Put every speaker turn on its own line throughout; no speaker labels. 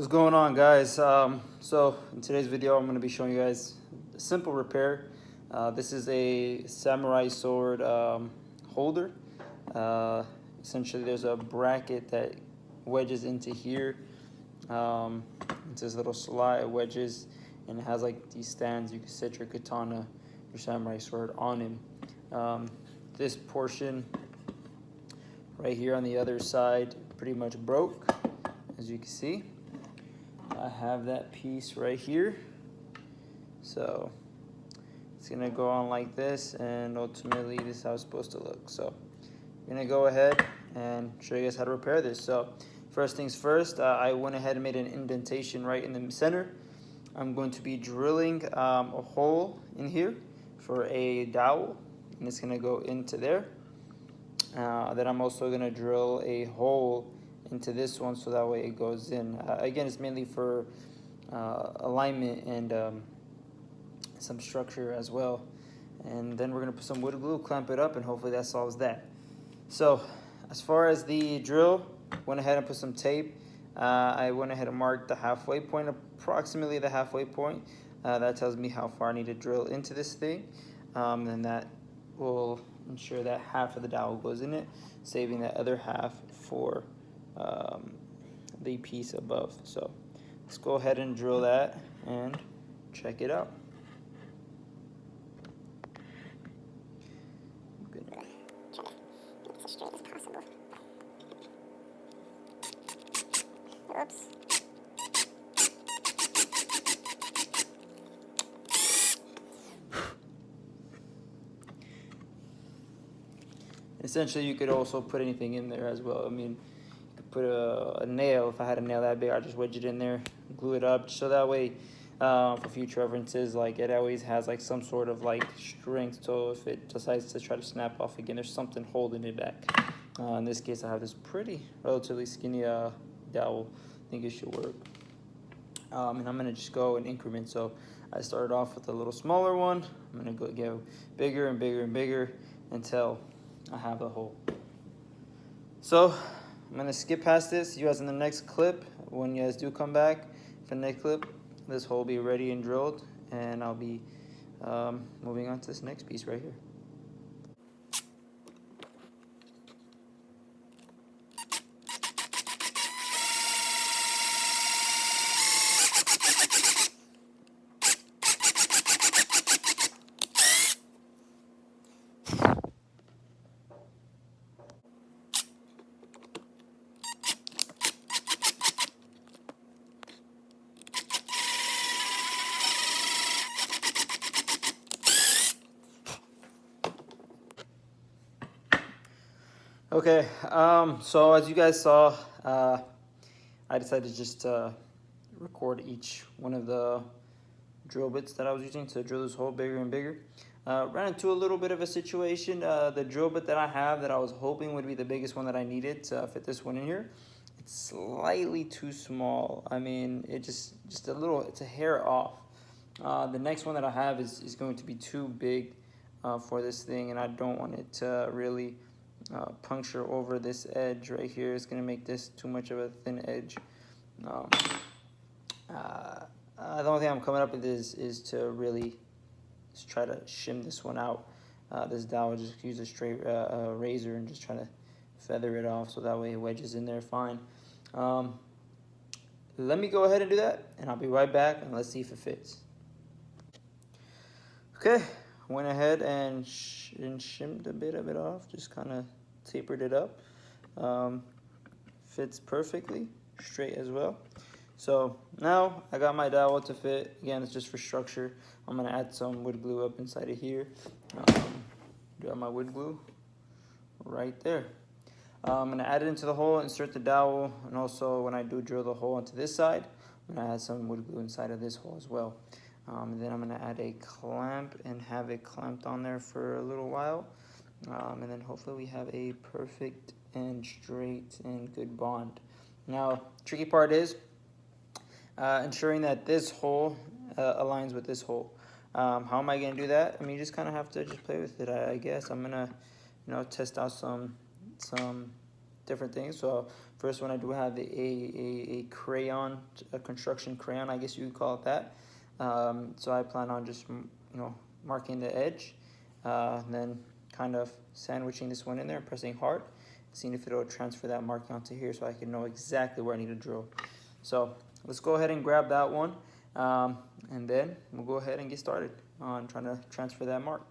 What's going on, guys? So in today's video I'm going to be showing you guys a simple repair. This is a samurai sword holder. Essentially there's a bracket that wedges into here. It's this little slot, it wedges, and it has like these stands. You can set your katana, your samurai sword on him. This portion right here on the other side pretty much broke, as you can see. I have that piece right here, so it's gonna go on like this, and ultimately this is how it's supposed to look. So I'm gonna go ahead and show you guys how to repair this. So first things first, I went ahead and made an indentation right in the center. I'm going to be drilling a hole in here for a dowel, and it's gonna go into there. Then I'm also gonna drill a hole into this one so that way it goes in. Again, it's mainly for alignment and some structure as well. And then we're gonna put some wood glue, clamp it up, and hopefully that solves that. So as far as the drill, went ahead and put some tape. I went ahead and marked the halfway point, approximately the halfway point. That tells me how far I need to drill into this thing. And that will ensure that half of the dowel goes in it, saving that other half for the piece above. So let's go ahead and drill that and check it out.
Try to make this as straight as possible. Oops.
Essentially, you could also put anything in there as well. I mean, you could put a nail. If I had a nail that big, I'd just wedge it in there, glue it up, so that way, for future references, like it always has like some sort of like strength. So if it decides to try to snap off again, there's something holding it back. In this case, I have this pretty relatively skinny dowel. I think it should work. And I'm gonna just go in increments. So I started off with a little smaller one. I'm gonna go bigger and bigger and bigger until I have a hole. So I'm gonna skip past this. You guys in the next clip, when you guys do come back for the next clip, this hole will be ready and drilled, and I'll be moving on to this next piece right here. Okay, so as you guys saw, I decided to just record each one of the drill bits that I was using to drill this hole bigger and bigger. Ran into a little bit of a situation. The drill bit that I have that I was hoping would be the biggest one that I needed to fit this one in here, it's slightly too small. I mean, it just a little, it's a hair off. The next one that I have is going to be too big for this thing, and I don't want it to really puncture over this edge right here. It's going to make this too much of a thin edge. The only thing I'm coming up with is to really just try to shim this one out. This dowel, just use a straight razor and just try to feather it off so that way it wedges in there fine. Let me go ahead and do that, and I'll be right back, and let's see if it fits. Okay, went ahead and shimmed a bit of it off, just kind of tapered it up. Fits perfectly, straight as well. So now I got my dowel to fit. Again, it's just for structure. I'm gonna add some wood glue up inside of here. Got my wood glue right there. I'm gonna add it into the hole, insert the dowel, and also when I do drill the hole onto this side, I'm gonna add some wood glue inside of this hole as well. And then I'm gonna add a clamp and have it clamped on there for a little while. And then hopefully we have a perfect and straight and good bond. Now, tricky part is ensuring that this hole aligns with this hole. How am I gonna do that? I mean, you just kind of have to just play with it, I guess. I'm gonna, test out some different things. So First one, I do have a crayon, a construction crayon, I guess you would call it that. So I plan on just, marking the edge, and then kind of sandwiching this one in there and pressing hard, seeing if it'll transfer that marking onto here so I can know exactly where I need to drill. So let's go ahead and grab that one, and then we'll go ahead and get started on trying to transfer that mark.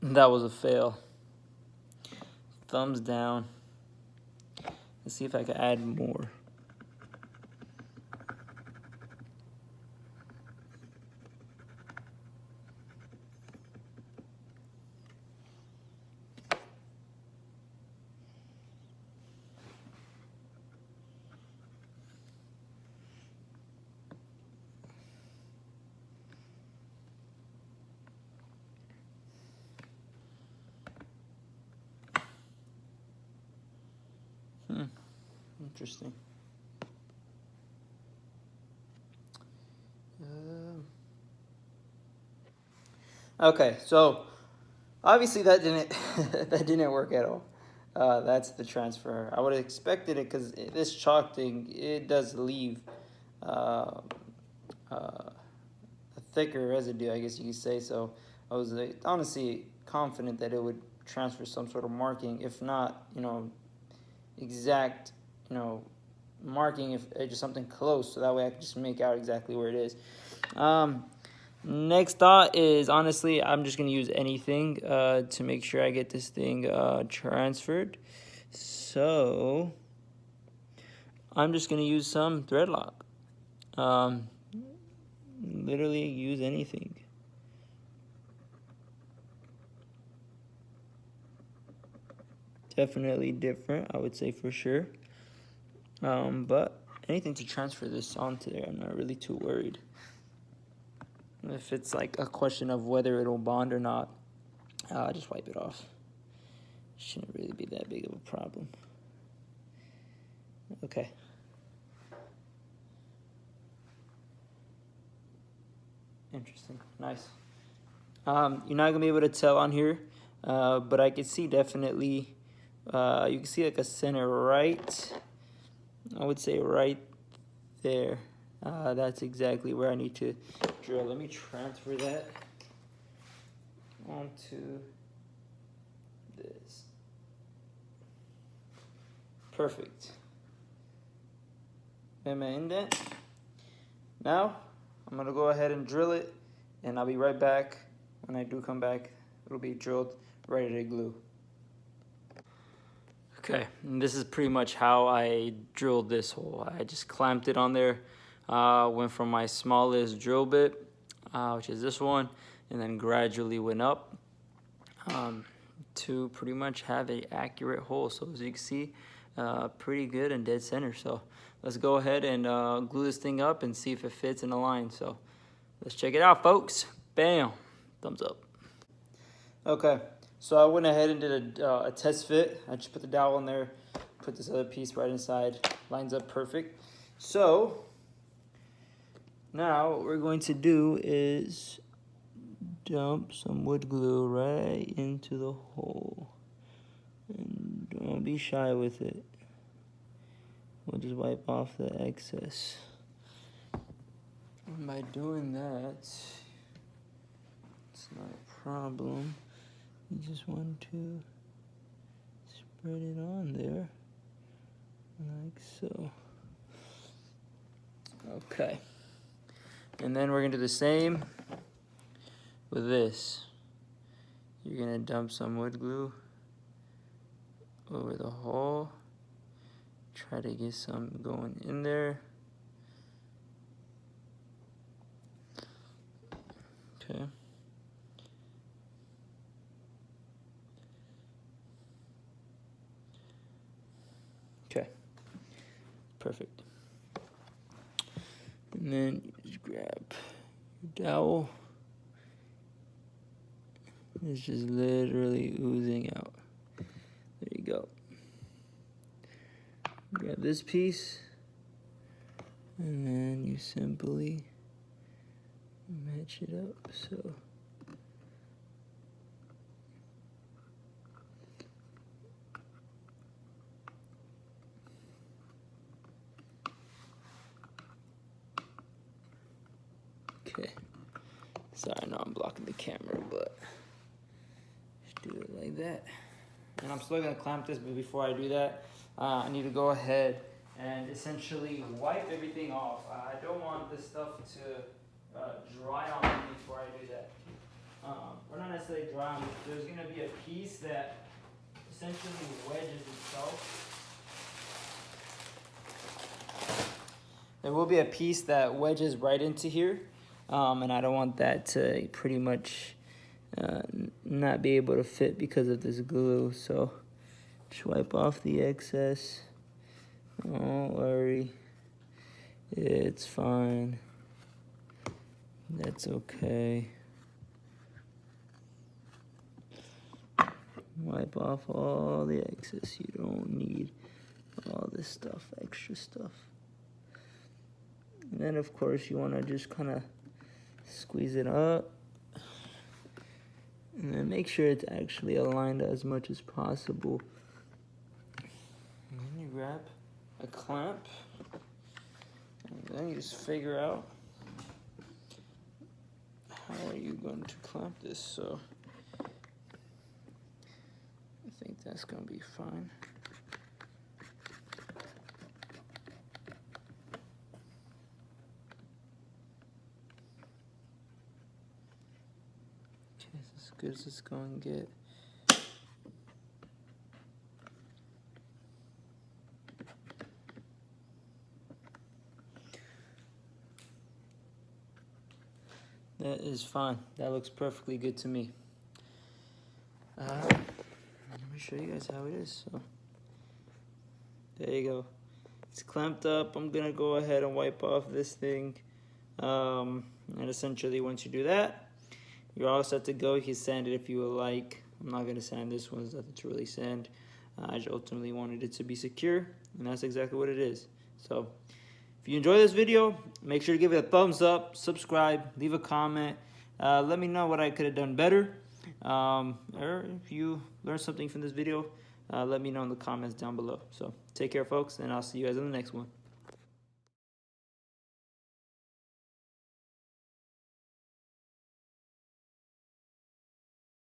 That was a fail. Thumbs down. Let's see if I can add more. Interesting. Okay, so obviously that didn't that didn't work at all. That's the transfer. I would have expected it because this chalk thing, it does leave a thicker residue, I guess you could say. So I was honestly confident that it would transfer some sort of marking, if not, exact, marking, if just something close, so that way I can just make out exactly where it is. Next thought is, honestly, I'm just going to use anything to make sure I get this thing transferred. So I'm just going to use some thread lock. Literally use anything. Definitely different, I would say, for sure. But anything to transfer this onto there, I'm not really too worried. If it's like a question of whether it'll bond or not, I'll just wipe it off. Shouldn't really be that big of a problem. Okay. Interesting. Nice. You're not gonna be able to tell on here, but I can see definitely. You can see like a center right. I would say right there. That's exactly where I need to drill. Let me transfer that onto this. Perfect. And my indent. Now I'm gonna go ahead and drill it, and I'll be right back. When I do come back, it'll be drilled, ready to glue. Okay, and this is pretty much how I drilled this hole. I just clamped it on there, went from my smallest drill bit, which is this one, and then gradually went up to pretty much have an accurate hole. So as you can see, pretty good and dead center. So let's go ahead and glue this thing up and see if it fits in the line. So let's check it out, folks. Bam, thumbs up. Okay. So I went ahead and did a test fit. I just put the dowel in there, put this other piece right inside, lines up perfect. So now what we're going to do is dump some wood glue right into the hole. And don't be shy with it. We'll just wipe off the excess. And by doing that, it's not a problem. You just want to spread it on there, like so. Okay. And then we're gonna do the same with this. You're gonna dump some wood glue over the hole. Try to get some going in there. Okay. Okay. Perfect. And then you just grab your dowel. It's just literally oozing out. There you go. Grab this piece, and then you simply match it up. So okay. Sorry, I know I'm blocking the camera, but just do it like that. And I'm still gonna clamp this, but before I do that, I need to go ahead and essentially wipe everything off. I don't want this stuff to dry on me before I do that. Or not necessarily dry on me. There's gonna be a piece that essentially wedges itself. There will be a piece that wedges right into here, and I don't want that to pretty much not be able to fit because of this glue. So just wipe off the excess. Don't worry, it's fine. That's okay. Wipe off all the excess. You don't need all this stuff, extra stuff. And then of course you want to just kind of squeeze it up. And then make sure it's actually aligned as much as possible. And then you grab a clamp. And then you just figure out how are you going to clamp this. So I think that's going to be fine. Okay, it's as good as it's going to get. That is fine. That looks perfectly good to me. Let me show you guys how it is. So, there you go. It's clamped up. I'm gonna go ahead and wipe off this thing. And essentially, once you do that, you're all set to go. You can sand it if you would like. I'm not gonna sand this one. There's nothing to really sand. I just ultimately wanted it to be secure, and that's exactly what it is. So, if you enjoy this video, make sure to give it a thumbs up, subscribe, leave a comment. Let me know what I could have done better. Or if you learned something from this video, let me know in the comments down below. So take care, folks, and I'll see you guys in the next one.